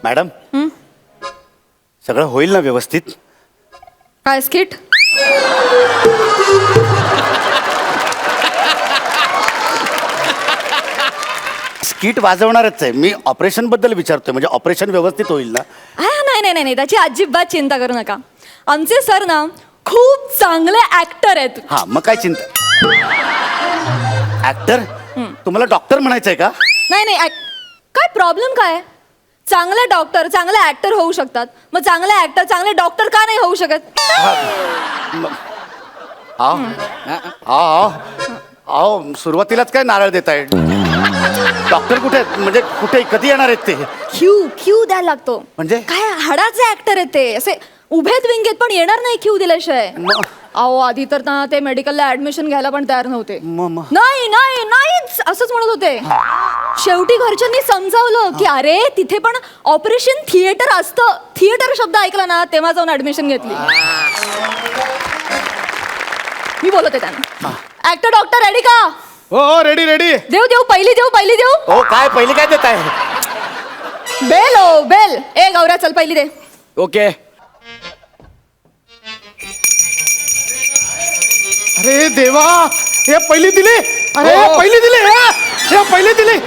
Madam सगळं होईल ना व्यवस्थित? काय स्किट? स्किट वाजवणारच आहे मी. ऑपरेशन बद्दल विचारतोय, म्हणजे ऑपरेशन व्यवस्थित होईल ना? नाही नाही नाही नाही, त्याची अजिबात चिंता करू नका. आमचे सर ना खूप चांगले ऍक्टर आहेत. हा मग काय चिंता. ऍक्टर? तुम्हाला डॉक्टर म्हणायचंय का? नाही नाही, काय प्रॉब्लेम काय? चांगले डॉक्टर चांगले ऍक्टर होऊ शकतात, मग चांगले ऍक्टर चांगले डॉक्टर का नाही होऊ शकत? आओ सुरुवातीलाच काय नारळ देताय? डॉक्टर कुठे आहेत? म्हणजे कुठे कधी येणार आहेत ते? क्यू द्यायला लागतो. म्हणजे? काय हाडाचे ऍक्टर आहेत ते, असे उभेत विंगेत पण येणार नाही क्यू दिल्याशिवाय. अहो आधी तर ना ते मेडिकलला ऍडमिशन घ्यायला पण तयार नव्हते. नाही नाही नाहीच असंच म्हणत होते. शेवटी घरच्यांनी समजावलं की अरे तिथे पण ऑपरेशन थिएटर असतं. थिएटर शब्द ऐकला ना तेव्हा जाऊन ऍडमिशन घेतली. मी बोलते त्यांना. ऍक्टर डॉक्टर रेडी का? हो रेडी रेडी. देऊ देऊ पहिली देऊ. हो काय पहिली काय देताय? बेल ओ बेल. ए गौऱ्या चल पहिली दे. ओके. अरे देवा, हे पहिली दिली. अरे पहिली दिली. हे पहिली दिली.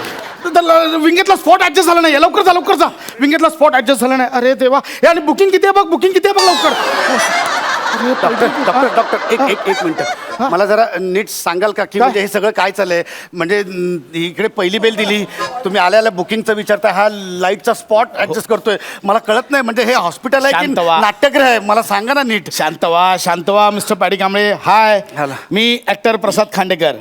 विंगेतला स्पॉट ऍडजस्ट झाला नाही. लवकर जा. विंगेतला स्पॉट ऍडजस्ट झाला नाही. अरे देवा. हे आणि बुकिंग किती आहे बघ लवकर. डॉक्टर एक मिनिट, मला जरा नीट सांगाल का की म्हणजे हे सगळं काय चाललंय? म्हणजे इकडे पहिली बेल दिली, तुम्ही आल्याला बुकिंगचं विचारताय, हा लाईटचा स्पॉट ऍडजस्ट करतोय. मला कळत नाही, म्हणजे हे हॉस्पिटल आहे की नाट्यगृह आहे? मला सांगा ना नीट. शांत व्हा मिस्टर पाडी कांबळे. हाय, मी ऍक्टर प्रसाद खांडेकर.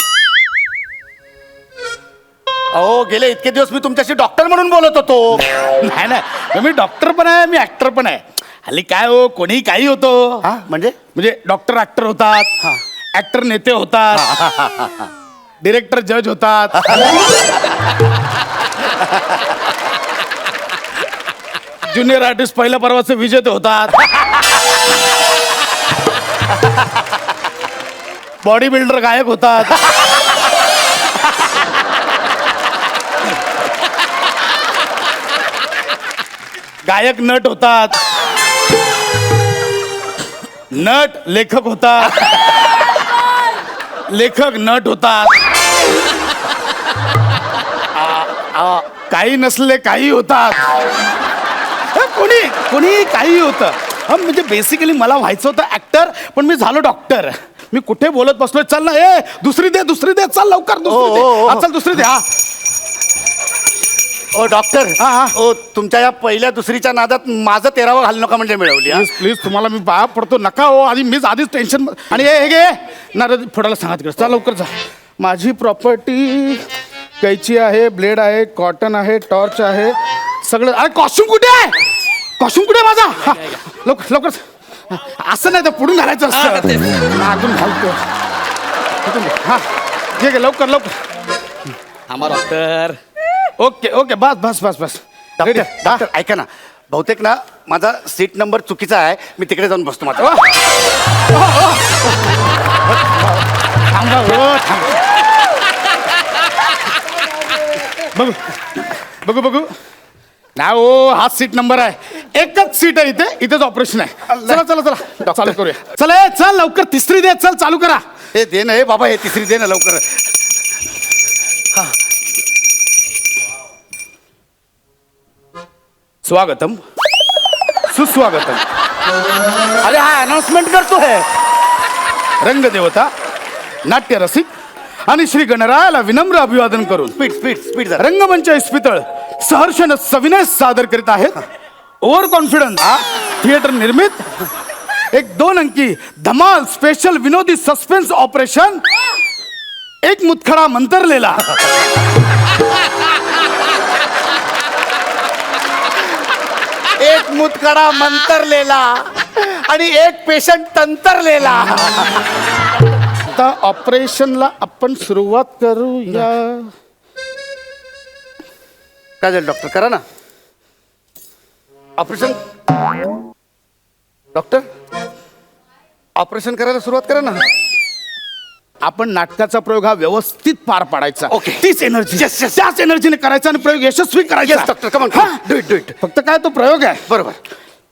अहो गेले इतके दिवस मी तुमच्याशी डॉक्टर म्हणून बोलत होतो. नाही मी डॉक्टर पण आहे, मी ऍक्टर पण आहे. हल्ली काय हो, कोणी काही होतो. म्हणजे डॉक्टर ऍक्टर होतात, ऍक्टर नेते होतात, डिरेक्टर जज होतात, ज्युनियर आर्टिस्ट पहिल्या पर्वाचे विजेते होतात, बॉडी बिल्डर गायक होतात, गायक नट होतात, नट लेखक होतात, लेखक नट होतात, काही नसले काही होतात, कोणी काही होतं. म्हणजे बेसिकली मला व्हायचं होतं ऍक्टर, पण मी झालो डॉक्टर. मी कुठे बोलत बसलोय. चल ना, दुसरी दे चल लवकर. दुसरी दे. ओ डॉक्टर, ओ तुमच्या या पहिल्या दुसरीच्या नादात माझं 13वं घालू नका म्हणजे मिळवली. प्लीज तुम्हाला मी पाया पडतो, नका हो. आधीच टेन्शन. आणि हे घे नारळ फोडायला सांगा तिकडे. चल लवकर जा. माझी प्रॉपर्टी कैची आहे, ब्लेड आहे, कॉटन आहे, टॉर्च आहे, सगळं. अरे कॉस्ट्युम कुठे आहे? माझा? लवकर. असं नाही तर पुढून घालायचं असतं. अजून घालतो. हा घे लवकर. डॉक्टर. ओके बस. डॉक्टर ऐका ना, बहुतेक ना माझा सीट नंबर चुकीचा आहे. मी तिकडे जाऊन बसतो. माझा बघू नाही हो, हाच सीट नंबर आहे. एकच सीट आहे इथेच ऑपरेशन आहे. चला चालू करूया. चल लवकर. तिसरी दे. चल चालू करा. हे दे ना, हे बाबा, हे तिसरी दे ना लवकर. स्वागतम, सुस्वागतम. अरे हा अनाउन्समेंट करतोय. रंगदेवता, नाट्य रसिक आणि श्री गणरायाला विनम्र अभिवादन करून स्पीड रंगमंच इस्पितळ सहर्षण सविनय सादर करीत आहेत. ओव्हर कॉन्फिडन्स थिएटर निर्मित एक 2 अंकी धमाल स्पेशल विनोदी सस्पेन्स ऑपरेशन एक मुतखडा मंतरलेला. एक मुतखडा मंतरलेला आणि एक पेशंट तंतरलेला. आता ऑपरेशनला आपण सुरुवात करूया. काय झालं डॉक्टर? करा ना ऑपरेशन. डॉक्टर ऑपरेशन करायला सुरुवात करा ना. आपण नाटकाचा प्रयोग हा व्यवस्थित पार पाडायचा. Okay. तीच एनर्जी Yes, yes. त्याच एनर्जीने करायचा आणि प्रयोग यशस्वी करायचा. Yes, doctor, come on, हा? do it, do it. फक्त काय तो प्रयोग आहे. बरोबर.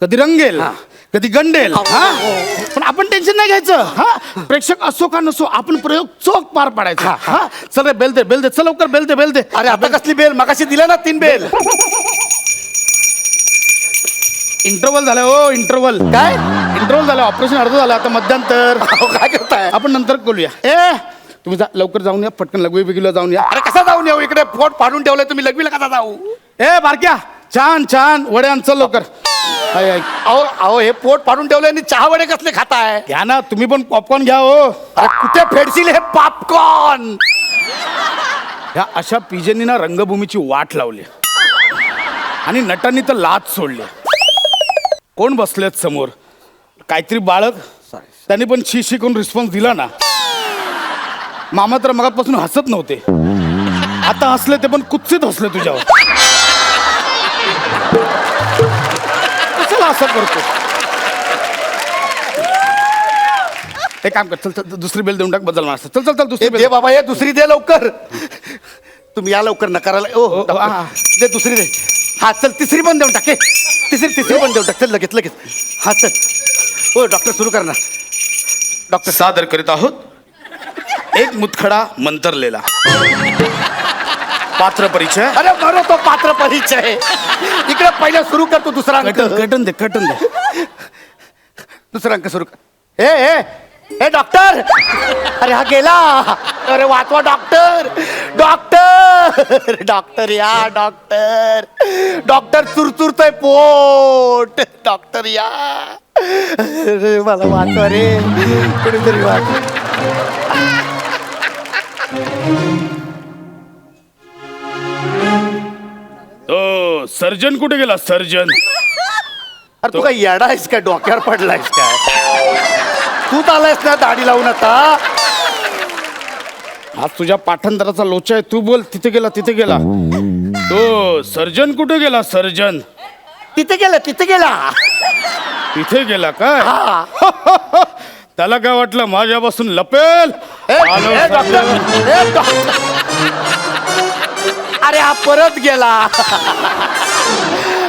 कधी रंगेल हा. कधी गंडेल. हो, हा? हो, पण आपण टेन्शन नाही घ्यायचं. हा प्रेक्षक असो का नसो आपण प्रयोग चोख पार पाडायचा. हा चल रे बेल दे चल लवकर बेल दे. अरे आता कसली बेल मगाशी दिला ना 3 बेल. इंटरव्हल झालं हो इंटरव्हल. काय इंटरव्हल झालं ऑपरेशन अर्ध झालं आता मध्यंतर. अहो, काय करताय. आपण नंतर बोलूया. तुम्ही लवकर जाऊन या पटकन लघवी बिगवीला जाऊन या. अरे कसा जाऊन येऊ इकडे पोट फाडून ठेवलंय तुम्ही लघवीला कसा जाऊ. बारक्या छान वड्या आण चल लवकर. अहो अहो हे पोट फाडून ठेवलंय आणि चहा वडे कसले खाताय. घ्या ना तुम्ही पण पॉपकॉर्न घ्या हो. अरे कुठे फेडशील हे पॉपकॉर्न. ह्या अशा पिजेंनी ना रंगभूमीची वाट लावली आणि नटांनी तर लाच सोडली. कोण बसलेत समोर काहीतरी बाळक त्यांनी पण शी करून रिस्पॉन्स दिला ना. मामा तर मगापासून हसत नव्हते आता हसले ते पण कुत्सित हसले तुझ्यावर. कशाला असं करतो. एक काम कर चल दुसरी बेल देऊन टाक बदल मार. चल दुसरी दे बेल बाबा हे दुसरी दे लवकर. तुम्ही या लवकर नकाराला. ओ हा. दे दुसरी दे. हा चल तिसरी पण देऊन टाके. तिसरी पण देऊन टाक. चल लगेच. हा चल. हो डॉक्टर सुरू करणार. डॉक्टर सादर करीत आहोत एक मुतखडा मंतरलेला. पात्र परिचय. अरे बरो तो पात्र परिचय. इकडे पहिला सुरू कर तू दुसरा अंक. कटन दे. दुसरा अंक सुरू कर. ए डॉक्टर. अरे हा गेला. अरे वाचवा डॉक्टर. डॉक्टर या डॉक्टर चुरचुरतोय पोट. डॉक्टर या. अरे मला वाचवा रे कोणीतरी वाचवा. सर्जन कुठे गेला सर्जन. अरे तू काय येडा आहेस काय डोक्यावर पडलायस काय. तूच आलायस ना दाढी लावून आता. हा तुझ्या पाठांतराचा लोचा आहे. तू बोल तिथे गेला तो सर्जन कुठे गेला सर्जन. तिथे गेला. तिथे गेला काय. हा. त्याला काय वाटलं माझ्यापासून लपेल. आलो डॉक्टर. अरे हा परत गेला.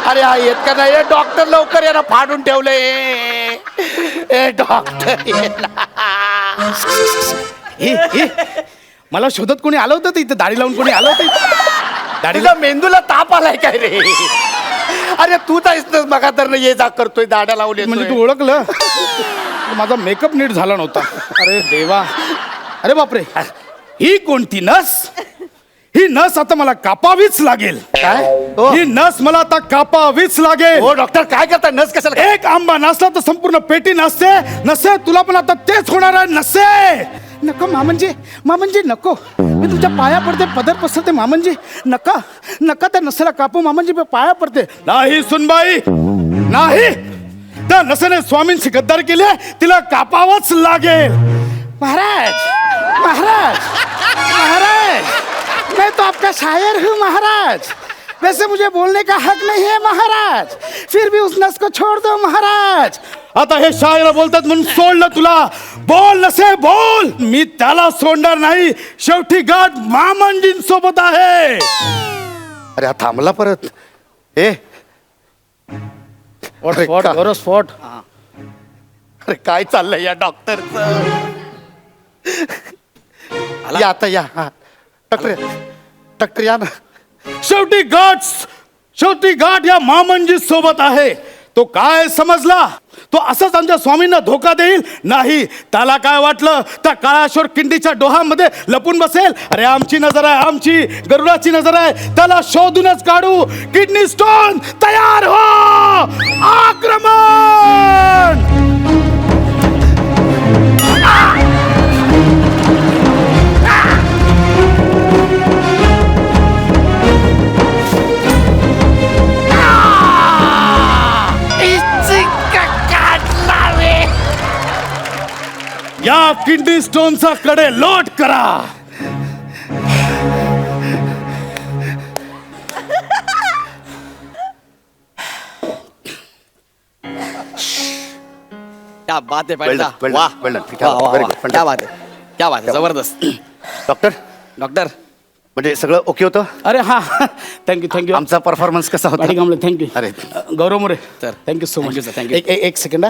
अरे हा येत का नाही. डॉक्टर लवकर याला फाडून ठेवलंय. डॉक्टर मला शोधत कोणी आलं होतं इथे दाढी लावून कोणी आलं होतं. दाढीला मेंदूला ताप आलाय काय रे. अरे तू तर मगा तर ये जा करतोय दाढ्या लावली. म्हणजे तू ओळखलं. माझा मेकअप नीट झाला नव्हता. अरे देवा. अरे बापरे ही कोणती नस. ही नस आता मला कापावीच लागेल. काय ही नस मला आता कापावीच लागेल. हो डॉक्टर काय करताय. नस कशाला. एक आंबा नसला तर संपूर्ण पेटी नसे तुला पण आता तेच होणार आहे. नसे नको मामंजी नको. मी तुमच्या पाया पडते पदर पसरते मामंजी. नका त्या नसेला कापू मामंजी. मी पाया पडते. नाही सुनबाई नाही. त्या नसेने स्वामींची गद्दारी केली तिला कापावंच लागेल. महाराज मैं तो आपका शायर हूँ महाराज. वैसे मुझे बोलने का हक नहीं है महाराज. फिर भी उस नस को छोड़ दो महाराज. आता हे शायर बोलतात म्हणून सोडलं तुला. बोल नसे बोल. मी त्याला सोडणार नाही. शेवटी गाठ मामंजींसोबत आहे. अरे हा थांबला परत. स्पॉट. अरे काय चाललंय या डॉक्टरचं. या आता या. हा डॉक्टर या ना. शेवटी गाठ या मामंजी सोबत आहे. तो काय समजला तो असंच आमच्या स्वामींना धोका देईल. नाही त्याला काय वाटलं त्या काळाश्वर किंडीच्या डोहामध्ये लपून बसेल. अरे आमची नजर आहे. आमची गरुडाची नजर आहे. त्याला शोधूनच काढू. किडनी स्टोन तयार हो. आक्रमण. या किडनी स्टोनचा कडे लोट करा. क्या बात है Well पैसा done, well वाह done, well done. ठीक वाह, आहे. वाह, Very वाह. good, क्या बात है क्या बात है जबरदस्त डॉक्टर डॉक्टर म्हणजे सगळं ओके होतं अरे हां थँक्यू आमचा परफॉर्मन्स कसा होता पाटील कांबळे थँक्यू अरे. Gaurav More Sir. Thank you so Thank much you, sir. Thank you. एक सेकंड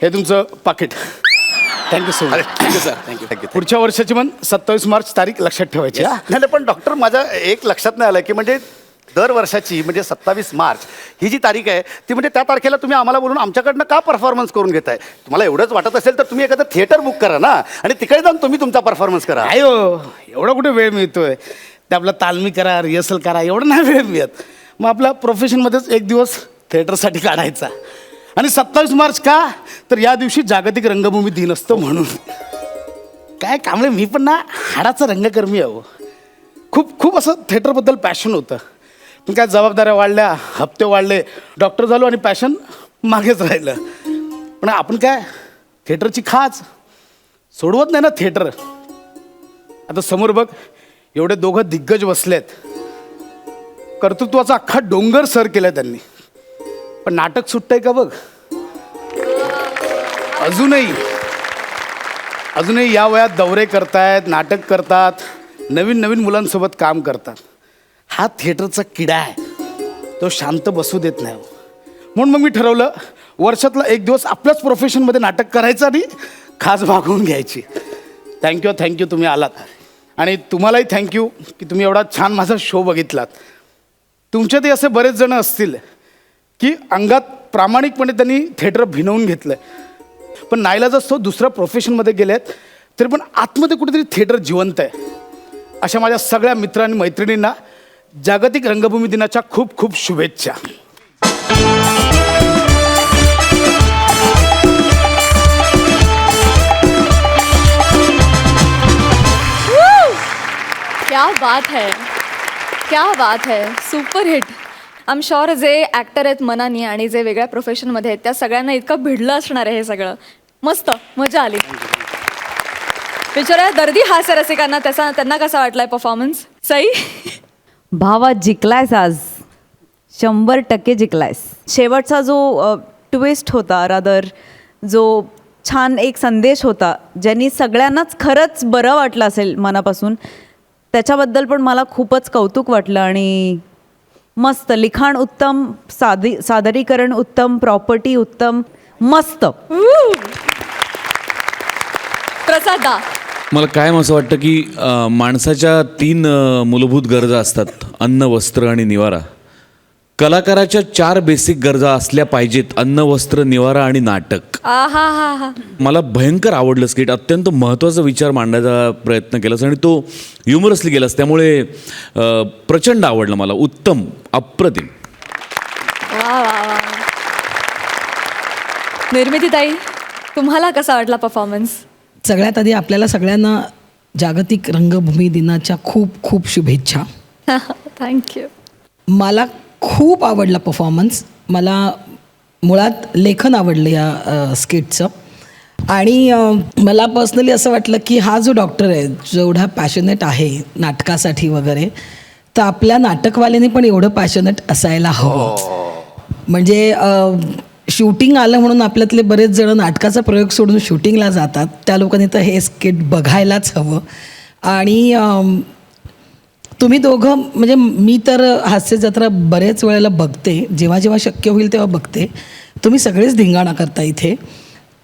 हे तुमचं पाकिट थँक्यू सो अरे much thank you sir thank you thank you पुढच्या वर्षाची पण 27 मार्च तारीख लक्षात ठेवायची हा नाही पण डॉक्टर माझ्या एक लक्षात नाही आलं की म्हणजे दर वर्षाची म्हणजे 27 मार्च ही जी तारीख आहे ती म्हणजे त्या तारखेला तुम्ही आम्हाला बोलून आमच्याकडनं का परफॉर्मन्स करून घेताय तुम्हाला एवढंच वाटत असेल तर तुम्ही एखादं थिएटर बुक करा ना आणि तिकडे जाऊन तुम्ही तुमचा परफॉर्मन्स करा नाही हो एवढा कुठे वेळ मिळतोय ते आपला तालमी करा रिहर्सल करा एवढं नाही वेळ मिळत मग आपल्या प्रोफेशनमध्येच एक दिवस थिएटरसाठी काढायचा आणि 27 मार्च का तर या दिवशी जागतिक रंगभूमी दिन असतो म्हणून काय कांबळे मी पण ना हाडाचा रंगकर्मी आहे हो. खूप असं थिएटरबद्दल पॅशन होतं पण काय जबाबदाऱ्या वाढल्या हप्ते वाढले डॉक्टर झालो आणि पॅशन मागेच राहिलं पण आपण काय थिएटरची खाच सोडवत नाही ना थिएटर आता समोर बघ एवढे दोघं दिग्गज बसलेत कर्तृत्वाचा अख्खा डोंगर सर केलाय त्यांनी पण नाटक सुटतंय का बघ अजूनही या वयात दौरे करतायत नाटक करतात नवीन मुलांसोबत काम करतात हा थिएटरचा किडा आहे तो शांत बसू देत नाही म्हणून मग मी ठरवलं वर्षातला एक दिवस आपल्याच प्रोफेशनमध्ये नाटक करायचं आणि खास भागवून घ्यायची थँक्यू तुम्ही आलात आणि तुम्हालाही थँक्यू की तुम्ही एवढा छान माझा शो बघितलात तुमच्यातही असे बरेच जण असतील की अंगात प्रामाणिकपणे त्यांनी थिएटर भिनवून घेतलं पण नाईलाज असतो दुसऱ्या प्रोफेशनमध्ये गेलेत तरी पण आतमध्ये कुठेतरी थिएटर जिवंत आहे अशा माझ्या सगळ्या मित्र आणि मैत्रिणींना जागतिक रंगभूमी दिनाच्या खूप शुभेच्छा क्या बात है super hit I am sure जे ॲक्टर आहेत मनानी आणि जे वेगळ्या प्रोफेशनमध्ये आहेत त्या सगळ्यांना इतकं भिडलं असणार आहे हे सगळं मस्त मजा आली बिचारा दर्दी हास्य रसिकांना त्यांना कसा वाटलाय परफॉर्मन्स सई भावा जिंकलायस आज 100% जिंकलायस शेवटचा जो ट्विस्ट होता रादर जो छान एक संदेश होता ज्यांनी सगळ्यांनाच खरंच बरं वाटलं असेल मनापासून त्याच्याबद्दल पण मला खूपच कौतुक वाटलं आणि मस्त लिखाण उत्तम सादरीकरण उत्तम प्रॉपर्टी उत्तम मस्त प्रसादा मला कायम असं वाटतं की माणसाच्या 3 मूलभूत गरजा असतात अन्न वस्त्र आणि निवारा कलाकाराच्या 4 बेसिक गरजा असल्या पाहिजेत अन्न वस्त्र निवारा आणि नाटक आहा मला भयंकर आवडलं स्किट अत्यंत महत्त्वाचा विचार मांडण्याचा प्रयत्न केलास आणि तो ह्युमरसली गेलास त्यामुळे प्रचंड आवडलं मला उत्तम अप्रतिम वा निर्मितीताई तुम्हाला कसा वाटला परफॉर्मन्स सगळ्यात आधी आपल्याला सगळ्यांना जागतिक रंगभूमी दिनाच्या खूप शुभेच्छा थँक्यू मला खूप आवडला परफॉर्मन्स मला मुळात लेखन आवडलं या स्किटचं आणि मला पर्सनली असं वाटलं की हा जो डॉक्टर आहे जेवढा पॅशनेट आहे नाटकासाठी वगैरे तर आपल्या नाटकवाल्याने पण एवढं पॅशनेट असायला हवं म्हणजे शूटिंग आलं म्हणून आपल्यातले बरेच जण नाटकाचा प्रयोग सोडून शूटिंगला जातात त्या लोकांनी तर हे स्किट बघायलाच हवं आणि तुम्ही दोघं म्हणजे मी तर हास्य जत्रा बरेच वेळेला बघते जेव्हा शक्य होईल तेव्हा बघते तुम्ही सगळेच धिंगाणा करता इथे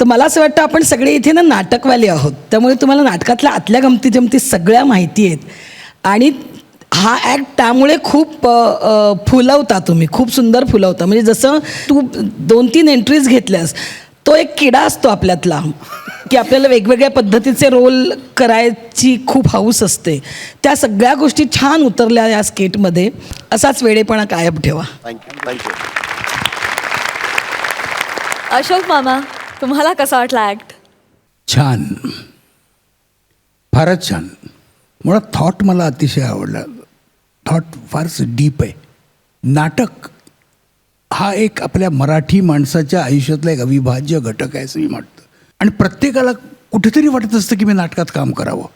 तर मला असं वाटतं आपण सगळे इथे ना नाटकवाले आहोत त्यामुळे तुम्हाला नाटकातल्या आतल्या गमती सगळ्या माहिती आहेत आणि हा ॲक्ट त्यामुळे खूप फुलवता तुम्ही खूप सुंदर फुलवता म्हणजे जसं तू 2-3 एंट्रीज घेतल्यास तो एक किडा असतो आपल्यातला की आपल्याला वेगवेगळ्या पद्धतीचे रोल करायची खूप हौस असते त्या सगळ्या गोष्टी छान उतरल्या या स्केटमध्ये असाच वेडेपणा कायम ठेवा थँक्यू अशोक मामा तुम्हाला कसा वाटला ॲक्ट छान फारच छान मुळात थॉट मला अतिशय आवडला थॉट फारच डीप आहे नाटक हा एक आपल्या मराठी माणसाच्या आयुष्यातला एक अविभाज्य घटक आहे असं मी म्हणतं आणि प्रत्येकाला कुठेतरी वाटत असतं की मी नाटकात काम करावं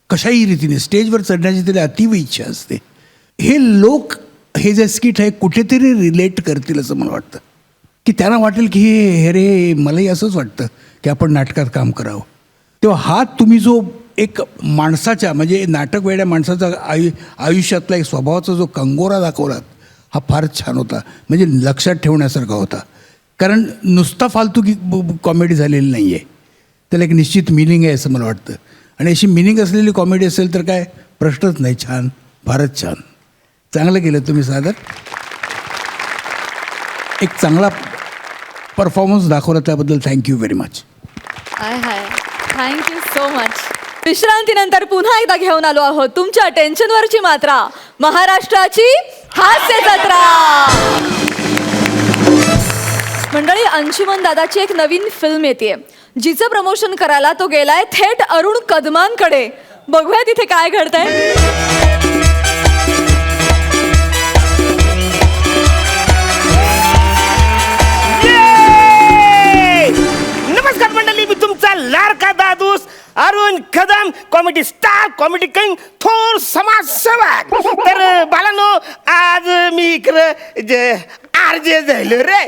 कशाही रीतीने स्टेजवर चढण्याची त्याला अतीव इच्छा असते हे लोक हे जे स्किट आहे कुठेतरी रिलेट करतील असं मला वाटतं की त्यांना वाटेल की हे रे मलाही असंच वाटतं की आपण नाटकात काम करावं. तेव्हा हा तुम्ही जो एक माणसाच्या म्हणजे नाटक वेड्या माणसाचा आयुष्यातला एक स्वभावाचा जो कंगोरा दाखवलात हा फारच छान होता. म्हणजे लक्षात ठेवण्यासारखा होता. कारण नुसता फालतू कॉमेडी झालेली नाही आहे, त्याला एक निश्चित मिनिंग आहे असं मला वाटतं. आणि अशी मिनिंग असलेली कॉमेडी असेल तर काय प्रश्नच नाही. छान, फारच छान, चांगलं केलं तुम्ही सादर. एक चांगला परफॉर्मन्स दाखवला त्याबद्दल थँक्यू व्हेरी मच. हाय हाय, थँक्यू सो मच. विश्रांतीनंतर पुन्हा एकदा घेऊन आलो आहोत तुमच्या टेन्शनवरची मात्रा, महाराष्ट्राची हास्य जत्रा. मंडळी, अंशुमन दादाची एक नवीन फिल्म येते, जिचं प्रमोशन करायला तो गेलाय थेट अरुण कदमांकडे. बघूया तिथे काय घडतंय. नमस्कार मंडळी, मी तुमचा लाडका दादूस Arun Kadam, comedy star, comedy king, थोर समाजसेवक. तर बालांनो, आज मी इकडं आरजे झालो रे.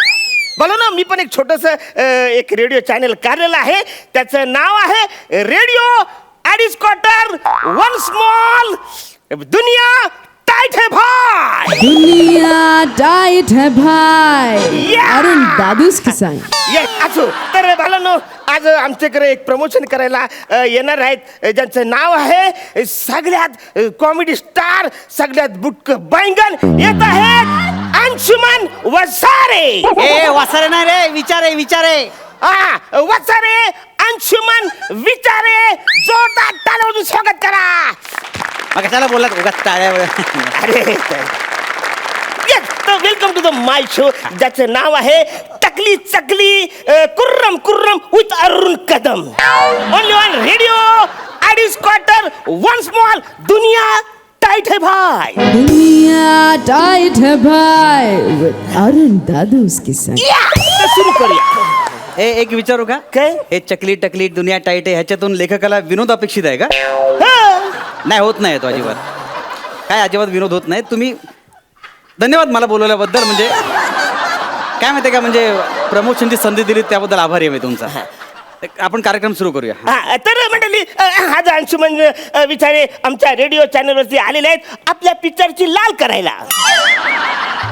बोला ना, मी पण एक छोटस एक रेडिओ चॅनल काढलेलं आहे. त्याचं नाव आहे रेडिओ अडीच क्वार्टर वन स्मॉल. दुनिया टाइट है भाई, दुनिया टाइट है भाई. Yeah! अरुण दादूस किसान. असो. तर बालांनो, आज आमच्याकडे एक प्रमोशन करायला येणार आहेत, ज्यांचं नाव आहे सगळ्यात कॉमेडी स्टार, सगळ्यात बुटक बैंगन. येत आहेत अंशुमन वसारे. ए वासारे नाही रे, विचारे. हा, वसारे अंशुमन विचारे. जोरदार टाळ्या स्वागत करा. मग कशाला बोललात उगाच टाळ्या? अरे welcome to the my show, ज्याचं नाव आहे टकली चकली कुर्रम कुर्रम with Arun Kadam. Only on radio अडीच क्वार्टर वन स्मॉल. दुनिया टाइट है भाई. दुनिया टाइट है भाई. अरुण दादूस किसान. सुरू करूया. ए एक विचारू का? काय? हे चकली टकली दुनिया टाईट आहे, ह्याच्यातून लेखकाला विनोद अपेक्षित आहे का? नाही, होत नाही तो अजिबात. काय अजिबात विनोद होत नाही. तुम्ही धन्यवाद मला बोलवल्याबद्दल. म्हणजे काय माहिती का, म्हणजे प्रमोशनची संधी दिली त्याबद्दल आभारी आहे मी तुमचा. आपण कार्यक्रम सुरू करूया. हा, तर मंडळी, आज अंशुमन विचारे आमच्या रेडिओ चॅनलवरती आलेले आहेत आपल्या पिक्चरची लाल करायला.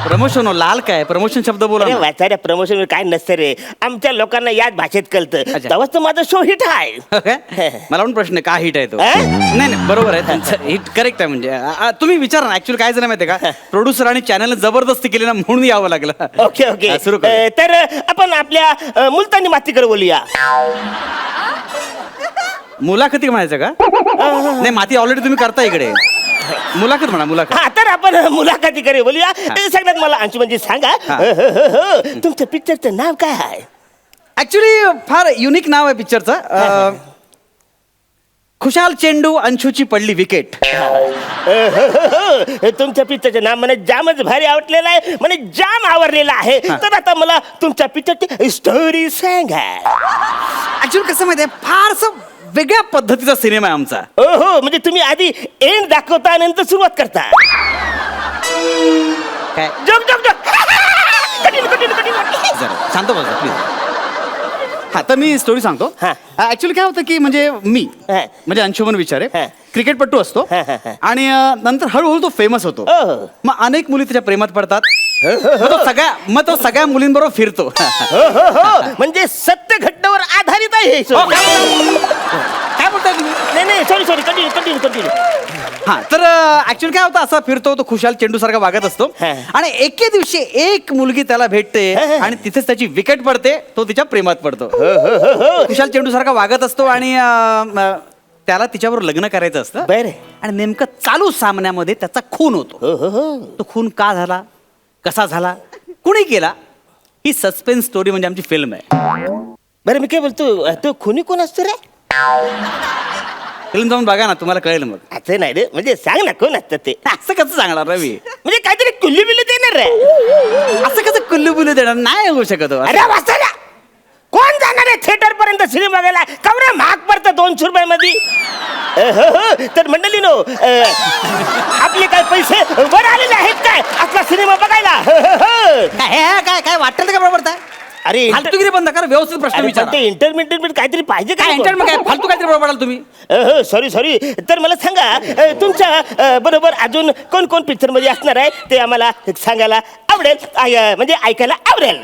प्रमोशन लाल काय? प्रमोशन शब्द बोला ना. वाचाऱ्या प्रमोशन काय नसतं रे, आमच्या लोकांना याच भाषेत कळतं. अच्छा. तेव्हाच तर माझा शो हिट आहे. काय? मला पण प्रश्न आहे, का हिट आहे तो? अं? नाही बरोबर आहे तुमचं, हिट करेक्ट आहे. म्हणजे तुम्ही विचारा ना. ऍक्च्युअली काय झालं माहिती आहे का, प्रोड्युसर आणि चॅनल जबरदस्ती केली ना, म्हणून यावं लागलं. ओके ओके, सुरू करूया. तर आपण आपल्या मुलतानी मातीकडे बोलूया. मुलाखती म्हणायचं का? नाही, माती ऑलरेडी तुम्ही करता इकडे. मुलाखत म्हणा, मुलाखत. हा, तर आपण मुलाखतीकडे बोलूया. सगळ्यात मला अंशुमनजी सांगा, तुमच्या पिक्चरचं नाव काय आहे? ऍक्च्युली फार युनिक नाव आहे पिक्चरचं. खुशाल चेंडू अंशूची पडली विकेट. तुमच्या पिक्चरचं नाव मला जामच भारी आवडलेलं आहे, म्हणजे जाम आवडलेलं आहे. तर आता मला तुमच्या पिक्चरची स्टोरी सांगा. ऍक्च्युली कसं माहिती आहे, फारसं वेगळ्या पद्धतीचा सिनेमा आहे आमचा. हो, म्हणजे तुम्ही आधी एंड दाखवता नंतर सुरुवात करता. काय? Joke joke joke. जरा शांत बसा प्लीज. हा, तर मी स्टोरी सांगतो. हा. ऍक्च्युली काय होतं की म्हणजे मी हा. म्हणजे अंशुमन विचारे हा. क्रिकेटपटू असतो. हा, हा, हा. आणि नंतर हळूहळू तो फेमस होतो. हो. मग अनेक मुली त्याच्या प्रेमात पडतात. मग तो सगळ्या मुलींबरोबर फिरतो. हो, म्हणजे सत्य घटनेवर आधारित आहे हे show. काय बोलताय तुम्ही? नाही, सॉरी, कंटिन्यू. हा, तर ऍक्च्युअली काय होतं, असा फिरतो तो खुशाल चेंडू सारखा वागत असतो. हा. आणि एके दिवशी एक मुलगी त्याला भेटते आणि तिथेच त्याची विकेट पडते. तो तिच्या प्रेमात पडतो. खुशाल चेंडू सारखा वागत असतो आणि त्याला तिच्याबरोबर लग्न करायचं असतं. बरं. आणि नेमकं चालू सामन्यामध्ये त्याचा खून होतो. तो खून का झाला, कसा झाला, कुणी केला, ही सस्पेन्स स्टोरी म्हणजे आमची फिल्म आहे. बरं, मी काय बोलतो, तो खुनी कोण असतो रे? फिल्म जाऊन बघा ना, तुम्हाला कळेल. मग असं नाही रे, म्हणजे सांग ना कोण असतं ते. असं कसं सांगणार रवी? म्हणजे काहीतरी कुल्ली बिल्ली देणार रे. असं कसं कुल्लू बुल्लू देणार? नाही होऊ शकत हो. अरे वाचला, कोण जाणार आहे थिएटर पर्यंत सिनेमा बघायला? कवरे महाग पडतं 200 रुपयामध्ये. तर मंडळी नो, आपले काय पैसे वर आलेले आहेत काय असला सिनेमा बघायला? काय काय वाटतं का बरोबर? अरे, फालतूगिरी बंद करा, व्यवस्थित प्रश्न अरे, पण विचारा. ते इंटरमीडिएट काहीतरी पाहिजे काय इंटरनेट काय फालतू काहीतरी बडबडाल तुम्ही. सॉरी तर मला सांगा तुमच्या बरोबर अजून कोण कोण पिक्चर मध्ये असणार आहे ते आम्हाला सांगायला आवडेल, म्हणजे ऐकायला आवडेल.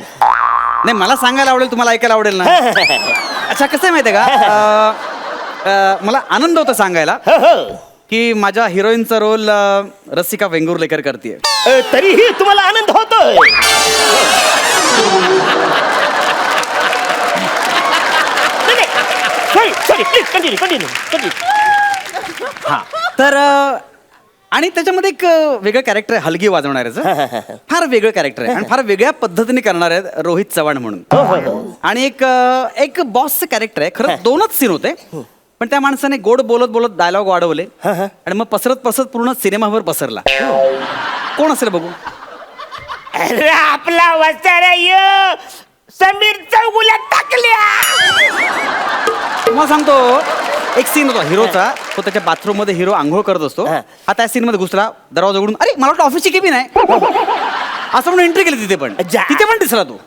नाही मला सांगायला आवडेल, तुम्हाला ऐकायला आवडेल ना. अच्छा कसं आहे माहिती आहे का, मला आनंद होता सांगायला की माझ्या हिरोईनचा रोल रसिका वेंगुर्लेकर करते. तरीही तुम्हाला आनंद होतोय. Sorry please continue. हा तर आणि त्याच्यामध्ये एक वेगळं कॅरेक्टर आहे हलगी वाजवणाऱ्याचं. फार वेगळं कॅरेक्टर आहे आणि फार वेगळ्या पद्धतीने करणार आहेत रोहित चव्हाण म्हणून. आणि एक बॉसचं कॅरेक्टर आहे. खरं 2च सीन होते पण त्या माणसाने गोड बोलत बोलत डायलॉग वाढवले आणि मग पसरत पूर्ण सिनेमावर पसरला. कोण असेल बघू. अरे आपला वस्तारा समीर चौगुल्या टाकल्या. तुम्हाला सांगतो एक सीन होता हिरोचा, तो त्याच्या बाथरूम मध्ये हिरो आंघोळ करत असतो. हा त्या सीन मध्ये घुसला, दरवाजा उघडून अरे मला वाटतं ऑफिसची केबिन आहे असं म्हणून एंट्री केली. तिथे पण दिसला तो.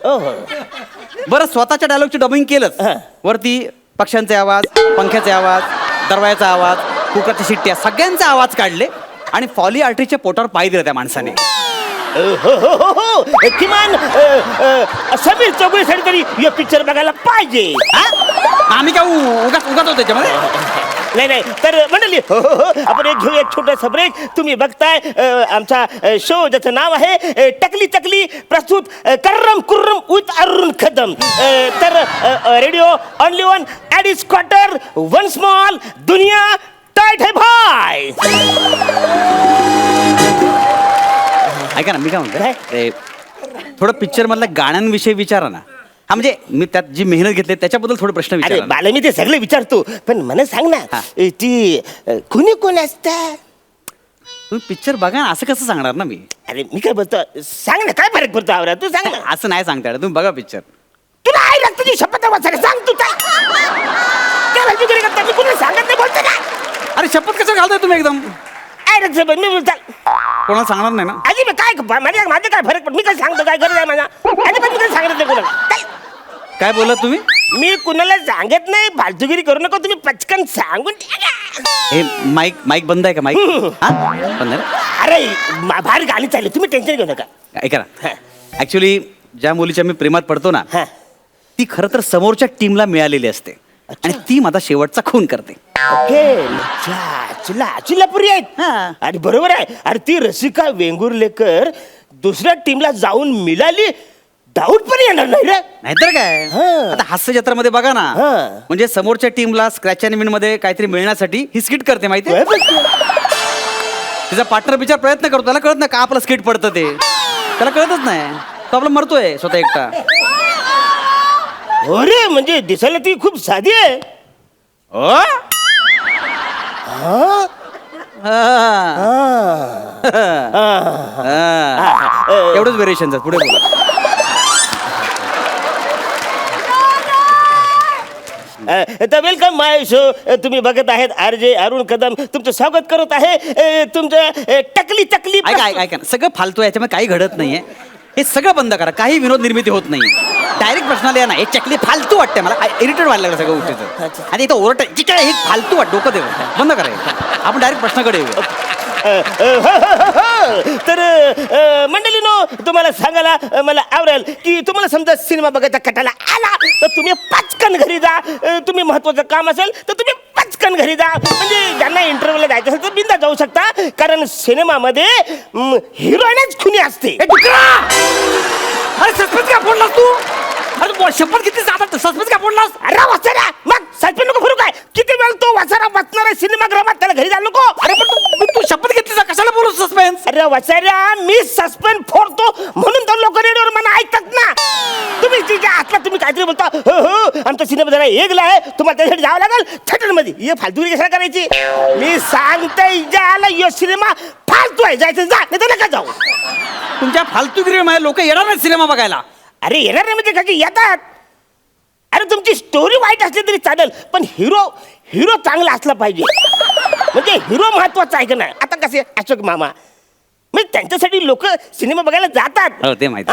बरं स्वतःच्या डायलॉगची डबिंग केलंच. वरती पक्ष्यांचे आवाज, पंख्याचे आवाज, दरवाजाचा आवाज, कुकरच्या शिट्ट्या सगळ्यांचे आवाज काढले आणि फॉली आर्टरीच्या पोटावर पाय दिला त्या माणसाने. किमान समीर चौगुलेसाठी तरी हे पिक्चर बघायला पाहिजे. आम्ही काय उगाच होतो त्याच्यामध्ये. नाही तर मंडळी आपण एक घेऊ एक छोटासा ब्रेक. तुम्ही बघताय आमचा शो ज्याचं नाव आहे टकली चकली, प्रस्तुत कर्रम कुर्रम विथ अरुण कदम. तर रेडिओ ओनली वन ॲडिस क्वार्टर वन स्मॉल दुनिया टाईट है भाई. ऐका ना मी काय म्हणतो, थोडं पिक्चर मधल्या गाण्यांविषयी विचारा ना. हा म्हणजे मी त्यात जी मेहनत घेतली त्याच्याबद्दल थोडे प्रश्न अरे विचारा. मला मी ते सगळे विचारतो पण मला सांग ना ती कुणी कोण असतात. तुम्ही पिक्चर बघा ना, असं कसं सांगणार ना मी. अरे मी काय बोलतो सांग ना काय फरक पडतो आवरा तू सांग ना. असं नाही सांगता येणार, तुम्ही बघा पिक्चर. तुला आई रक्ताची शपथ वाचायला सांग तू काय भाजी करता मी कुणी सांगत नाही बोलतो का. अरे शपथ कसं घालताय तुम्ही एकदम. आई रक्त मी बोलता कोणाला सांगणार नाही ना. आजी मी काय माझे काय फरक पड मी काय सांगतो काय गरज आहे माझा. आजी पण मी काय सांगत नाही कोणाला. काय बोलत तुम्ही. मी कुणाला सांगत नाही, फालतूगिरी करू नका तुम्ही, पटकन सांगून टाका. हे माईक बंद आहे का. माईक बंद आहे. अरे बाहेर गाणी चालली तुम्ही टेन्शन घेऊ नका. ऐका ना, ऍक्च्युली ज्या मुलीच्या मी प्रेमात पडतो ना ती खरं तर समोरच्या टीमला मिळालेली असते आणि ती माझा शेवटचा खून करते. चिल्लापुरी आहेत. आणि बरोबर आहे. अरे ती रसिका वेंगुर्लेकर दुसऱ्या टीमला जाऊन मिळाली, डाऊट पण येणार नाही रे. नाहीतर काय. आता हास्य जत्रामध्ये बघा ना, म्हणजे समोरच्या टीमला स्क्रॅच अँड विन मध्ये काहीतरी मिळण्यासाठी ही स्किट करते माहिती. तिचा पार्टनर बिचार प्रयत्न करतो, त्याला कळत नाही का आपलं स्किट पडतं ते, त्याला कळतच नाही, तो आपला मरतोय स्वतः एकटा. अरे म्हणजे दिसायला ती खूप साधी आहे. एवढंच व्हेरिएशन पुढे बोला. तर वेलकम माय शो. तुम्ही बघत आहेत RJ अरुण कदम तुमचं स्वागत करत आहे तुमचं टकली चकली. ऐका ना, सगळं फालतू आहे, याच्यामध्ये काही घडत नाहीये. हे सगळं बंद करा, काही विनोद निर्मिती होत नाही. डायरेक्ट प्रश्नाला या ना, हे चकली फालतू वाटते मला, इरिटेट व्हायला लागलं सगळं गोष्टीचं. आणि इथं ओरट हे फालतू वाट, डोकं देऊ बंद करा. आपण डायरेक्ट प्रश्नाकडे येऊ. तर मंडळीनो तुम्हाला सांगायला मला आवडेल की तुम्हाला समजा सिनेमा बघायचा कटाला आला तर तुम्ही पटकन घरी जा. तुम्ही महत्वाचं काम असेल तर तुम्ही पटकन घरी जा. म्हणजे ज्यांना इंटरव्ह्यूला जायचं असेल तर बिंदा जाऊ शकता, कारण सिनेमामध्ये हिरोईनच खुनी असते. अरे सस्पेन्स का फोडलास तू. अरे शपथ किती जातात, सस्पेन्स का फोडलास. अरे वाचारा मग सस्पेन्स नको फरू काय. किती वेळ तो वाचारा वाचणार आहे सिनेमागृहात, त्याला घरी जायला नको. अरे पण तू शपथ घेतली जा, कशाला बोलू सस्पेन्स. अरे वाचाऱ्या मी सस्पेन्स फोडतो म्हणून तर लोक रेडिओवर मला ऐकतात ना. तुम्ही तिच्या आतला तुम्ही काहीतरी बोलता हो आमचा सिनेमा जरा एकला आहे, तुम्हाला त्यासाठी जावं लागेल थिएटर मध्ये. हे फालतू कशाला करायची. मी सांगते ज्याला यो सिनेमा फालतू आहे, जायचं जा नाही तर नका जाऊ. तुमच्या फालतूगिरीमुळे लोक येणार नाहीत सिनेमा बघायला. अरे येणार नाही म्हणजे काही येतात. अरे तुमची स्टोरी वाईट असली तरी चालेल पण हिरो चांगला असला पाहिजे. म्हणजे हिरो महत्वाचा आहे का नाही. आता कसे अशोक मामा म्हणजे त्यांच्यासाठी लोक सिनेमा बघायला जातात. हो, ते माहिती.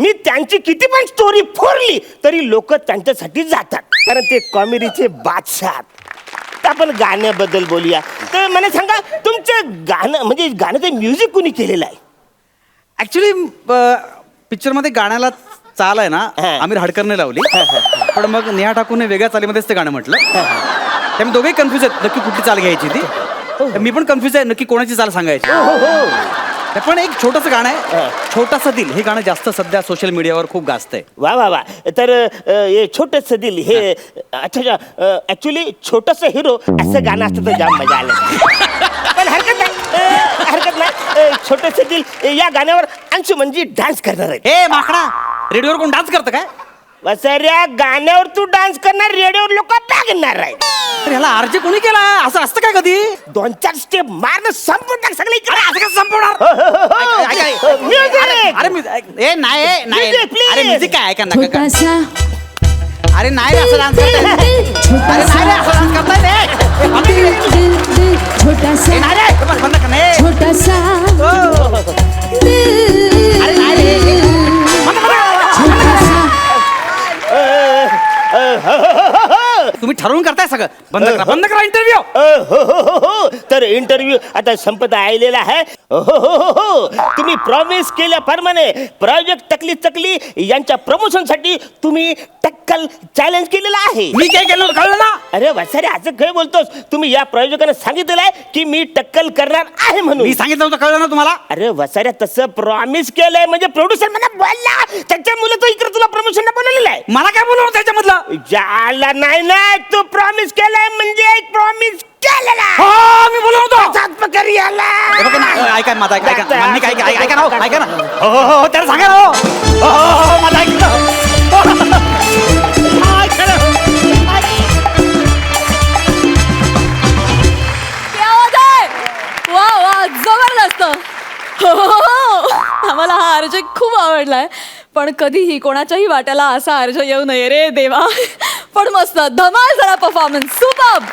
मी त्यांची किती पण स्टोरी फोडली तरी लोक त्यांच्यासाठी जातात, कारण ते कॉमेडीचे बादशाह आहेत. तर आपण गाण्याबद्दल बोलूया. तर मला सांगा, तुमचं गाणं म्हणजे गाण्याचं म्युझिक कुणी केलेलं आहे? ऍक्च्युली पिक्चरमध्ये गाण्याला चाल आहे ना हा. आमिर हडकरने लावली, पण मग नेहा ठाकूरने वेगळ्या चालीमध्येच ते गाणं म्हटलं. त्यामुळे दोघेही कन्फ्युज आहेत नक्की कुठली चाल घ्यायची ती. तर मी पण कन्फ्युज आहे नक्की कोणाची चाल सांगायची. ते पण एक छोटंसं गाणं आहे, छोटासा दिल. हे गाणं जास्त सध्या सोशल मीडियावर खूप गाजतंय. वा वा वा. तर हे छोटस दिल हे अच्छा ऍक्च्युली छोटस हिरो असं गाणं असतं तर जाम मजा आलं. पण हरकत नाही. छोटस दिल या गाण्यावर अंशुमनजी डान्स करणार आहे. हे माकडा, रेडिओवर कोण डान्स करतं काय? वसर्या, गाण्यावर तू डान्स करणार, रेडिओवर लोक बघणार आहेत. अरे ह्याला आरजे कोणी केला? असं असतं काय कधी? 2-4 स्टेप मारणं संपून टाक सगळे. असं कसं संपवणार? अरे ए नाही नाही Music, please. अरे म्युझिक काय ऐका नका. छोटा सा अरे नाही रे असं डान्स करताय. अरे नाही रे असं डान्स करताय रे. दिल दिल दिल छोटा सा नाही रे बंद कर. नाही. छोटा सा दिल अरे नाही रे. छोटा सा तुम्ही ठरवून करताय सगळं. बंद करा, बंद करा इंटरव्ह्यू. हो. तर इंटरव्ह्यू आता संपत आलेला आहे. हो. तुम्ही प्रॉमिस केल्याप्रमाणे प्रोजेक्ट टकली चकली यांच्या प्रमोशन साठी तुम्ही टक्कल चॅलेंज केलेलं आहे. मी काय केलं कळलं ना? अरे वसारे, असं काय बोलतोस? तुम्ही या प्रायोजकांना सांगितलेलं आहे की मी टक्कल करणार आहे म्हणून. मी सांगितलं होतं, कळलं ना तुम्हाला? अरे वसाऱ्या, तसं प्रॉमिस केलंय म्हणजे प्रोड्युसर मला बोलला त्याच्यामुळे तो इकडे तुला प्रमोशनला बोलवलेलं आहे. मला काय बोलवलं त्याच्यामधलं? ज्याला नाही ना, तू प्रॉमिस केलंय म्हणजे एक प्रॉमिस केलेला. मी बोलवलं होतं. पकड याला. हे बघा ना, ऐका माझा ऐका मी काय ऐका ना, ऐका ना. हो त्याला सांगा ना. हो माझा ऐका. वा वा, जबरदस्त. आम्हाला हा अर्ज खूप आवडलाय, पण कधीही कोणाच्याही वाट्याला असा अर्ज येऊ नये रे देवा. पण मस्त धमाल झाला परफॉर्मन्स, सुपर्ब.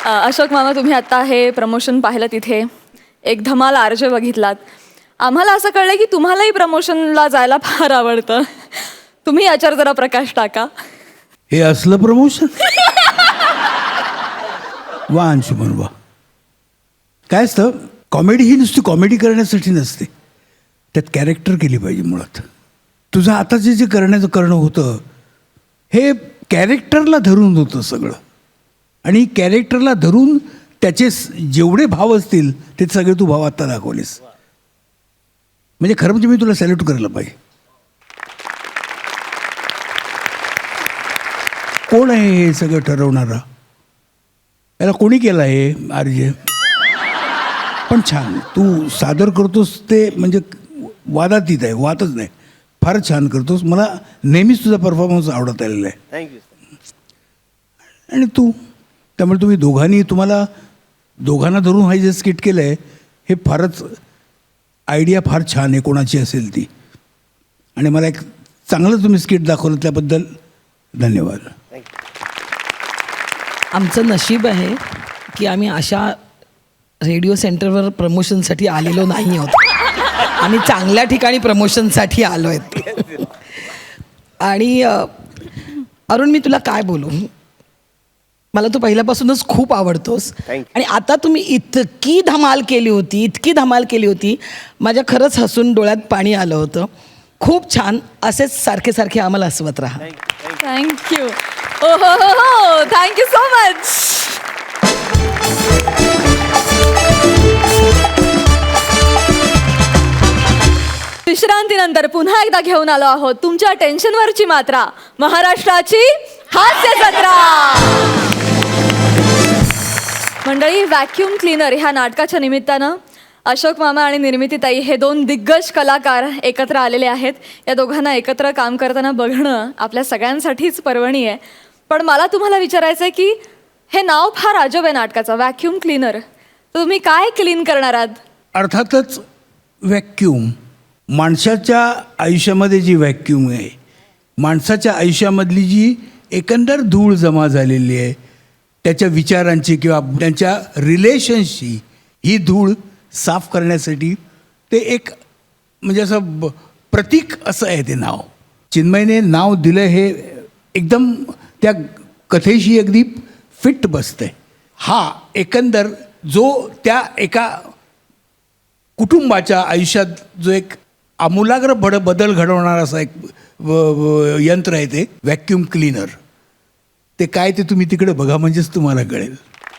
अशोक मामा, तुम्ही आता हे प्रमोशन पाहिलं, तिथे एक धमाल अर्ज बघितलात. आम्हाला असं कळलं की तुम्हालाही प्रमोशनला जायला फार आवडतं. तुम्ही याच्यावर जरा प्रकाश टाका. हे असलं प्रमोशन? वा अंशुमन वा. काय असतं, कॉमेडी ही नुसती कॉमेडी करण्यासाठी नसते, त्यात कॅरेक्टर केली पाहिजे. मुळात तुझं आताचे जे करणं होतं हे कॅरेक्टरला धरून होतं सगळं, आणि कॅरेक्टरला धरून त्याचे जेवढे भाव असतील ते सगळे तू भाव आत्ता दाखवलेस. म्हणजे खरं म्हणजे मी तुला सॅल्यूट करायला पाहिजे. कोण आहे हे सगळं ठरवणारा? याला कोणी केलं आहे आर्य? पण छान तू सादर करतोस, ते म्हणजे वादातीत आहे, वादच नाही. फार छान करतोस. मला नेहमीच तुझा परफॉर्मन्स आवडत आलेला आहे. थँक्यू. आणि त्यामुळे तुम्हाला दोघांना धरून हा जे स्किट केलं आहे हे फारच आयडिया फार छान आहे, कोणाची असेल ती. आणि मला एक चांगलं तुम्ही स्किट दाखवलं त्याबद्दल धन्यवाद. आमचं नशीब आहे की आम्ही अशा रेडिओ सेंटरवर प्रमोशनसाठी आलेलो नाही आहोत. आम्ही चांगल्या ठिकाणी प्रमोशनसाठी आलो आहेत. आणि अरुण, मी तुला काय बोलू, मला तू पहिल्यापासूनच खूप आवडतोस. आणि आता तुम्ही इतकी धमाल केली होती, माझ्या खरंच हसून डोळ्यात पाणी आलं होतं. खूप छान. असेच सारखे सारखे आम्हाला हसवत राहा. थँक्यू. हो, थँक्यू सो मच. विश्रांतीनंतर पुन्हा एकदा घेऊन आलो आहोत तुमच्या टेन्शनवरची मात्रा, महाराष्ट्राची हास्य जत्रा. मंडळी, व्हॅक्यूम क्लीनर ह्या नाटकाच्या निमित्तानं अशोक मामा आणि निर्मितीताई हे दोन दिग्गज कलाकार एकत्र आलेले आहेत. या दोघांना एकत्र काम करताना बघणं आपल्या सगळ्यांसाठीच पर्वणी आहे. पण मला तुम्हाला विचारायचं आहे की हे नाव फार अजब आहे नाटकाचं, व्हॅक्यूम क्लीनर. तुम्ही काय क्लीन करणार आहात? अर्थातच व्हॅक्यूम, माणसाच्या आयुष्यामध्ये जी व्हॅक्यूम आहे, माणसाच्या आयुष्यामधली जी एकंदर धूळ जमा झालेली आहे, त्याच्या विचारांची किंवा त्यांच्या रिलेशन्सची ही धूळ साफ करण्यासाठी ते एक म्हणजे असं प्रतीक असं आहे ते नाव. चिन्मयने नाव दिलं हे एकदम त्या कथेशी अगदी फिट बसतंय. हा एकंदर जो त्या एका कुटुंबाच्या आयुष्यात जो एक आमूलाग्र बदल घडवणार असा एक यंत्र आहे ते व्हॅक्यूम क्लीनर. ते काय ते तुम्ही तिकडे बघा म्हणजेच तुम्हाला कळेल.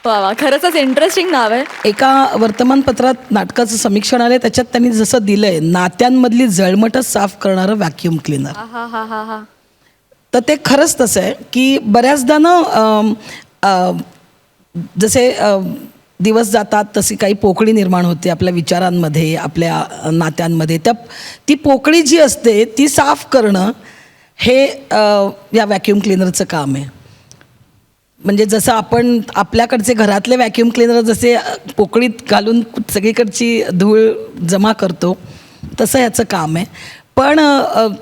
वा वा, खरंच इंटरेस्टिंग नाव आहे. एका वर्तमानपत्रात नाटकाचं समीक्षण आले, त्याच्यात त्यांनी जसं दिलंय नात्यांमधली जळमटच साफ करणारं व्हॅक्यूम क्लीनर. हा हा हा हा. तर ते खरंच तसं आहे की बऱ्याचदा ना जसे दिवस जातात तशी काही पोकळी निर्माण होते आपल्या विचारांमध्ये, आपल्या नात्यांमध्ये. ती पोकळी जी असते ती साफ करणं हे या व्हॅक्यूम क्लीनरचं काम आहे. म्हणजे जसं आपण आपल्याकडचे घरातले व्हॅक्यूम क्लीनर जसे पोकळीत घालून सगळीकडची धूळ जमा करतो तसं ह्याचं काम आहे. पण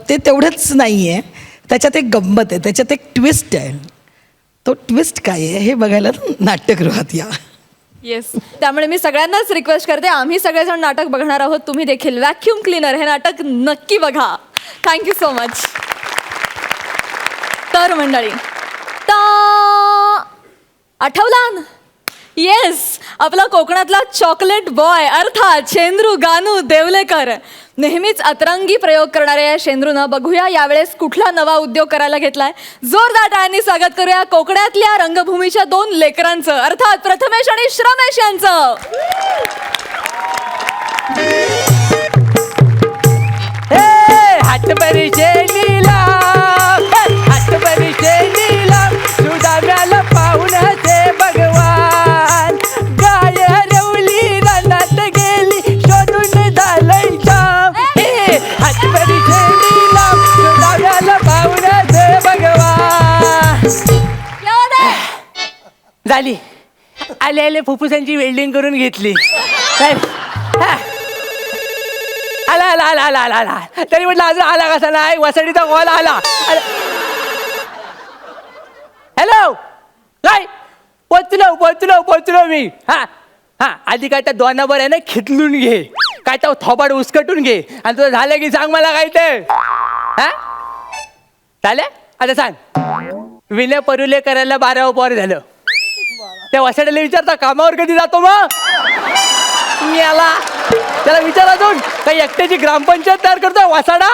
ते तेवढंच नाही आहे, त्याच्यात एक गंमत आहे, त्याच्यात एक ट्विस्ट आहे. तो ट्विस्ट काय आहे हे बघायला नाट्यगृहात या. येस, त्यामुळे मी सगळ्यांनाच रिक्वेस्ट करते, आम्ही सगळेजण नाटक बघणार आहोत, तुम्ही देखील व्हॅक्यूम क्लीनर हे नाटक नक्की बघा. Thank you so much. तर मंडळी, आठवला? येस, आपला कोकणातला चॉकलेट बॉय अर्थात शेंद्रू गानू देवलेकर. नेहमीच अतरंगी प्रयोग करणाऱ्या या शेंद्रूनं बघूया यावेळेस कुठला नवा उद्योग करायला घेतलाय. जोरदार टाळ्यांनी स्वागत करूया कोकणातल्या रंगभूमीच्या 2 लेकरांचं, अर्थात प्रथमेश आणि श्रमेश यांचं. सुदाव्याला पाहुण्याचे भगवान गाय रवली रानात गेली शोधून झालंय जाम. हातभरी शेलीला सुदाव्याला पाहुण्याचे भगवान. झाली आले आले फुफ्फुसांची वेल्डिंग करून घेतली. आला आला आला आला आला आला तरी म्हटलं अजून आला कसा नाही. वसडीचा कॉल आला. हॅलो, काय पोचलो मी. हा आधी काय त्या दोनावर आहे ना खिचलून घे, काय तर थोबाड उचकटून घे आणि तुझं झालं की सांग मला काय ते. हा चालेल, आता सांग. विनय परुले करायला 12 पोर झालं. त्या वसाड्याला विचारता कामावर कधी जातो मग. याला त्याला विचार अजून काही एकट्याची ग्रामपंचायत तयार करतोय वासाडा.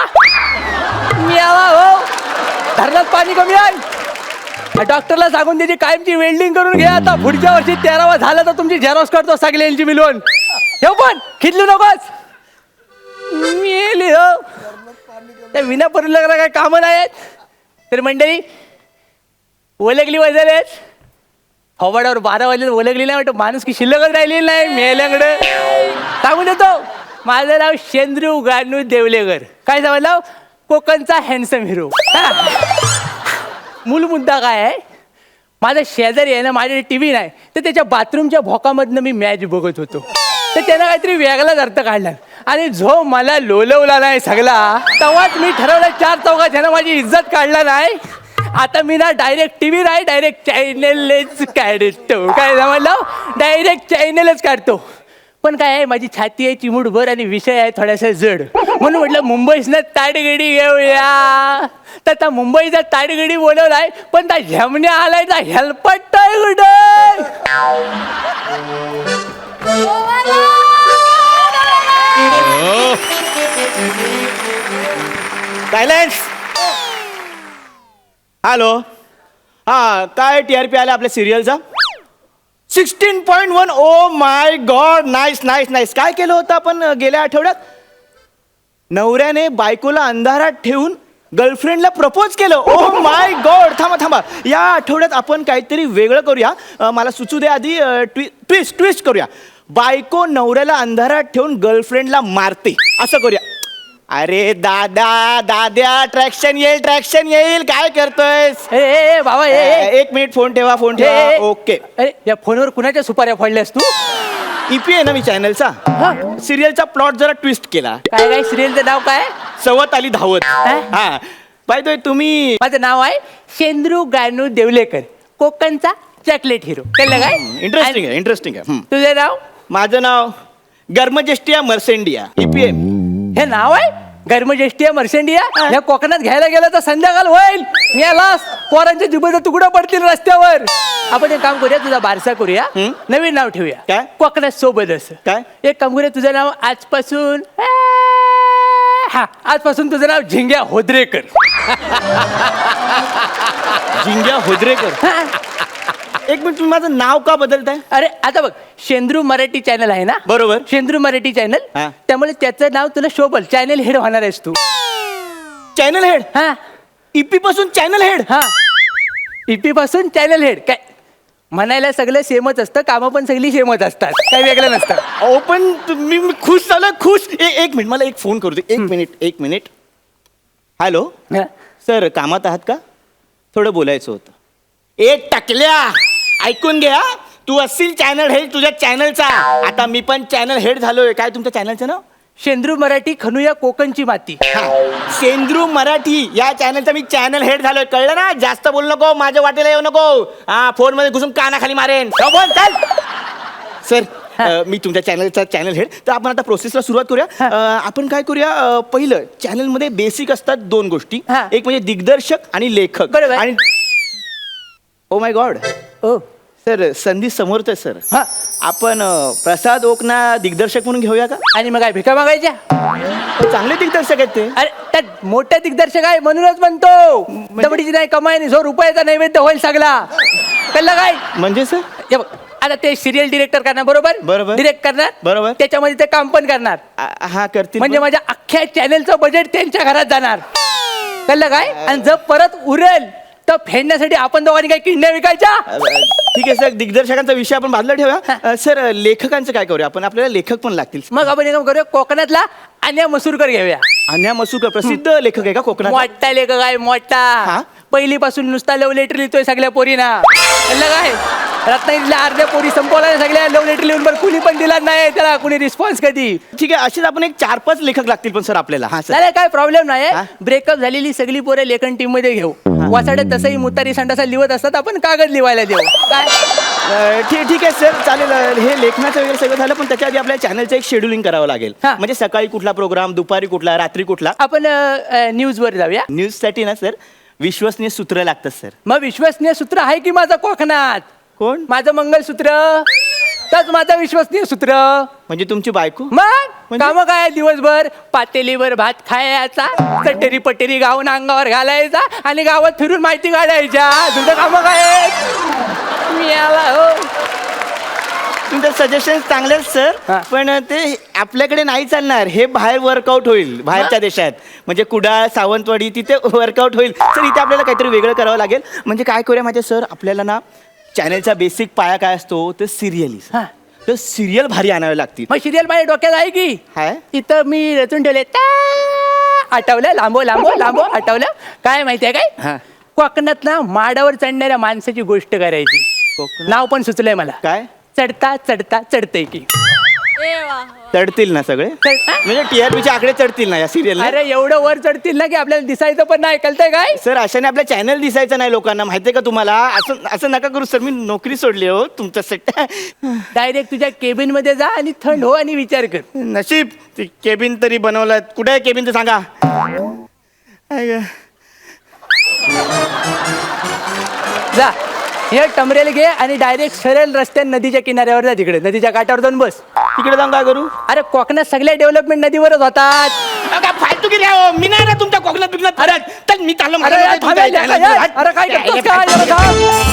याला हो, धरणात पाणी कमी आहे. डॉक्टरला सांगून त्याची कायमची वेल्डिंग करून घ्या. आता पुढच्या वर्षी 13वा झालं तर तुमची झेरॉक्स करतो सगळ्यांची मिळून. हे पण खिचलू नकोस. मेली हो, त्या विना परुला काय कामं नाही आहेत. तर मंडळी ओलगली वाजलेच फवाडावर 12 वाजले ओलगली नाही वाटत. माणूस की शिल्लकच राहिलेली नाही. मेल्याकडे सांगून देतो, माझं नाव शेंद्रू गानू देवलेकर. काय सांगायचं नाव, कोकणचा हँडसम हिरो. मूल मुद्दा काय आहे, माझा शेजारी आहे ना, माझ्या TV नाही तर त्याच्या बाथरूमच्या भोकामधनं मी मॅच बघत होतो. तर त्यानं काहीतरी वेगळाच अर्थ काढला आणि जो मला लोलवला नाही सगळा, तेव्हाच मी ठरवलं 4 चौघात ह्यानं माझी इज्जत काढला नाही. आता मी ना डायरेक्ट TV नाही, डायरेक्ट चॅनलच काढतो. काय समजलं, डायरेक्ट चॅनलच काढतो. पण काय आहे, माझी छाती आहे चिमूटभर आणि विषय आहे थोडासा जड, म्हणून म्हटलं मुंबईसनं ताडगडी घेऊया. तर त्या मुंबईचा ताडगडी बोलवलाय, पण त्या झेमण्या आलाय त्या हेल्पट कुठे. सायलेन्स. हॅलो, हा काय TRP आला आपल्या सिरियलचा 16.1. Oh my God, nice nice nice. काय केलं होतं आपण गेल्या आठवड्यात, नवऱ्याने बायकोला अंधारात ठेवून गर्लफ्रेंडला प्रपोज केलं. Oh my God. थांबा, या आठवड्यात आपण काहीतरी वेगळं करूया. मला सुचू दे आधी. ट्विस्ट करूया. बायको नवऱ्याला अंधारात ठेवून गर्लफ्रेंडला मारते असं करूया. अरे दाद्या ट्रॅक्शन येईल. काय करतोय बाबा. 1 मिनिट फोन ठेवा. ओके. अरे या फोनवर कुणाच्या सुपाऱ्या फोडल्यास तू. EP आहे ना मी चॅनलचा. सिरियलचा प्लॉट जरा ट्विस्ट केला. काय सिरियलचं नाव काय, सवत आली धावत. हा बाय द वे, तुम्ही. माझं नाव आहे शेंद्रू गानू देवलेकर, कोकणचा चॉकलेट हिरो. कळलं काय. इंटरेस्टिंग आहे. तुझं नाव. माझं नाव गर्मजेस्टिया मर्सेंडिया. EPM. हे नाव आहे गर्मजेष्टी मर्सेंडिया या कोकणात घ्यायला गेलं तर संध्याकाळ होईल यालास पोरांच्या जिभेचे तुकडे पडतील रस्त्यावर. आपण एक काम करूया, तुझा बारसा करूया, नवीन नाव ठेवूया. काय? कोकणात सोबत असं. काय? एक काम करूया, तुझं नाव आजपासून आजपासून तुझं नाव झिंग्या होद्रेकर. जिंग्या होद्रेकर. एक मिनिट, तुम्ही माझं नाव का बदलताय? अरे आता बघ, शेंद्रू मराठी चॅनल आहे ना. बरोबर. शेंद्रू मराठी चॅनल, हा. त्यामुळे त्याचं नाव तुला शोभल, चॅनल हेड होणार आहेस तू. Channel head? हा ईपी पासून चॅनल हेड? हा, ईपी पासून चॅनल हेड. काय म्हणायला सगळं सेमच असतं, कामं पण सगळी सेमच असतात, काही वेगळं नसतं. अहो पण मी खुश झालं, खुश. एक मिनिट, मला एक फोन करू दे. एक मिनिट. हॅलो हा. सर, कामात आहात का? थोडं बोलायचं होतं. एक टकल्या, ऐकून घ्या. तू असशील चॅनल हेड तुझ्या चॅनलचा, आता मी पण चॅनल हेड झालोय. काय तुमच्या चॅनलचं नाव? शेंद्रू मराठी खनुया कोकणची माती. शेंद्रू मराठी या चॅनलचा मी चॅनल हेड झालोय, कळलं ना? जास्त बोलू नको, माझ्या वाटेला येऊ नको. हा, फोन मध्ये घुसून कानाखाली मारेन. बोल, चल. सर, मी तुमच्या चॅनलचा चॅनल हेड. तर आपण आता प्रोसेसला सुरुवात करूया. आपण काय करूया, पहिलं चॅनलमध्ये बेसिक असतात 2 गोष्टी. हा. एक म्हणजे दिग्दर्शक आणि लेखक. बरोबर. आणि oh my God, O sir संधी समोरच आहे सर. हा. आपण प्रसाद ओकना दिग्दर्शक म्हणून घेऊया का? आणि मग काय भिका मागायच्या? चांगले दिग्दर्शक आहेत ते. अरे त्यात मोठे दिग्दर्शक आहे म्हणूनच म्हणतो. दबडीची नाही कमाई नाही, जो रुपयाचा नैवेद्य होईल सगळा. कळलं काय? म्हणजे सर हे बघ, आता ते सिरियल डिरेक्टर करणार, बरोबर? बरोबर. डिरेक्ट करणार, बरोबर. त्याच्यामध्ये ते काम पण करणार. हा करतील. म्हणजे माझ्या अख्ख्या चॅनलचं बजेट त्यांच्या घरात जाणार. कळलं काय? आणि जर परत उरेल तर फेडण्यासाठी आपण दोघांनी काही किडण्या विकायच्या. ठीक आहे सर, दिग्दर्शकांचा विषय आपण बाजूला ठेवूया. सर, लेखकांचं काय करूया आपण? आपल्याला लेखक पण लागतील. मग आपण एक काम करूया, कोकणातला अन्या मसूरकर घेऊया. अन्या मसूरकर प्रसिद्ध लेखक आहे का कोकणात? मोठा लेखक आहे, मोठा. हा? पहिलीपासून नुसता लव्ह लेटर लिहितोय सगळ्या पोरीना. कळलं काय? रत्नागिरीतल्या अर्ध्या पोरी संपवल्या सगळ्या लव्ह लेटर लिहून, पण कुणी पण दिला नाही त्याला, कुणी रिस्पॉन्स कधी. ठीक आहे, असेच आपण एक 4-5 लेखक लागतील पण सर आपल्याला. हा सर, नाही काय प्रॉब्लेम नाही. हा? ब्रेकअप झालेली सगळी पोरं लेखन टीम मध्ये घेऊ. वासाड्यात तसंही मुतारी संडासा लिहत असतात, आपण कागद लिहायला देऊ. काय ठीक आहे सर, चालेल. हे लेखनाचं वगैरे सगळं झालं, पण त्याच्या आधी आपल्या चॅनलचं एक शेड्युलिंग करावं लागेल. हा. म्हणजे सकाळी कुठला प्रोग्राम, दुपारी कुठला, रात्री कुठला. आपण न्यूज वर जाऊया. न्यूजसाठी ना सर विश्वसनीय सूत्र लागतं सर. मग विश्वसनीय सूत्र आहे की माझं कोकणात? कोण? माझं मंगलसूत्र. तच माझं विश्वसनीय सूत्र. म्हणजे तुमची बायको? मग म्हणजे? काम काय, दिवसभर पातेलीवर भात खायचा, चटेरी पटेरी गाऊन अंगावर घालायचा आणि गावात फिरून माहिती काढायच्या. तुझं काम काय? मी आला हो. तुमचं सजेशन चांगले आहेत सर, हा. पण ते आपल्याकडे नाही चालणार. हे बाहेर वर्कआउट होईल, बाहेरच्या देशात. म्हणजे कुडाळ, सावंतवाडी तिथे वर्कआउट होईल. सर, इथे आपल्याला काहीतरी वेगळं करावं लागेल. म्हणजे काय करूया माहिती सर, आपल्याला ना चॅनलचा बेसिक पाया काय असतो तर सिरियली. हा. तर सिरियल भारी आणावे लागतील. मग सिरियल माझ्या डोक्यात आहे की? हाय? तिथं मी रचून ठेवले. आठवलं, लांबो लांबो लांबो आठवलं. काय माहितीये हा. काय, कोकणात ना माडावर चढणाऱ्या माणसाची गोष्ट करायची. कोकणात? नाव पण सुचलंय मला. काय? चढता चढता चढतंय की. चढतील ना सगळे? म्हणजे TRPचे आकडे चढतील ना या सिरियल? अरे एवढं वर चढतील ना की आपल्याला दिसायचं पण नाही. कळतंय काय? सर, अशाने आपला चॅनल दिसायचं नाही लोकांना, माहितीये का तुम्हाला? असं नका करू सर, मी नोकरी सोडली हो तुमच्यासाठी. डायरेक्ट तुझ्या केबिन मध्ये जा आणि थंड हो आणि विचार कर. नशीब ते केबिन तरी बनवलं. कुठे आहे केबिन ते सांगा. जा हे टमरेल घे आणि डायरेक्ट सरळ रस्त्याने नदीच्या किनाऱ्यावर जा. तिकडे नदीच्या काठावर जाऊन बस. तिकडे जाऊन काय करू? अरे कोकणात सगळ्या डेव्हलपमेंट नदीवरच होतात. फालतू गिरी आहे हो. मी नाही ना तुमच्या कोकणात बिकणात. अरे मी चाललो. अरे काय करतोस काय? जरा थांब.